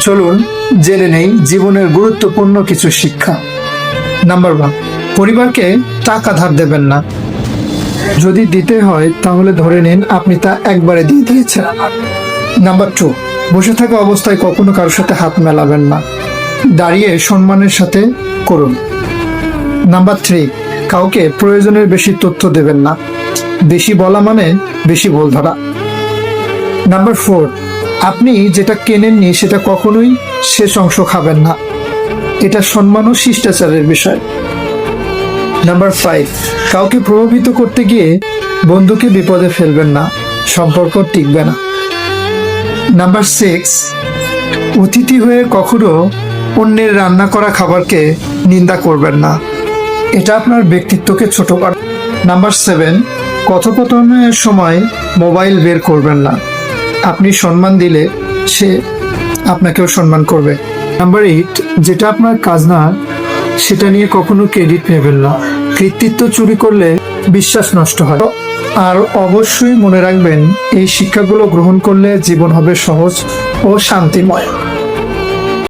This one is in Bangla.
চলুন জেনে নেই জীবনের গুরুত্বপূর্ণ কিছু শিক্ষা। নাম্বার 1, পরিবারকে টাকা ধার দেবেন না। যদি দিতে হয় তাহলে ধরে নিন আপনি তা একবারে দিয়ে দিয়েছেন। নাম্বার 2, বসে থাকা অবস্থায় কখনো কারোর সাথে হাত মেলাবেন না, দাঁড়িয়ে সম্মানের সাথে করুন। নাম্বার 3, কাউকে প্রয়োজনের বেশি তথ্য দেবেন না, বেশি বলা মানে বেশি ভুল ধরা। নাম্বার 4, আপনি যেটা কেনেননি সেটা কখনোই শেষ অংশ খাবেন না, এটা সম্মান ও শিষ্টাচারের বিষয়। নাম্বার 5, কাউকে প্রভাবিত করতে গিয়ে বন্ধুকে বিপদে ফেলবেন না, সম্পর্ক টিকবে না। নাম্বার 6, অতিথি হয়ে কখনো অন্যের রান্না করা খাবারকে নিন্দা করবেন না, এটা আপনার ব্যক্তিত্বকে ছোট করে। নাম্বার 7, কথোপকথনের সময় মোবাইল বের করবেন না, আপনি সম্মান দিলে সে আপনাকেও সম্মান করবে। নাম্বার 8, যেটা আপনার কাজ না সেটা নিয়ে কখনো ক্রেডিট নেবেন না, কৃতিত্ব চুরি করলে বিশ্বাস নষ্ট হয়। আর অবশ্যই মনে রাখবেন, এই শিক্ষাগুলো গ্রহণ করলে জীবন হবে সহজ ও শান্তিময়।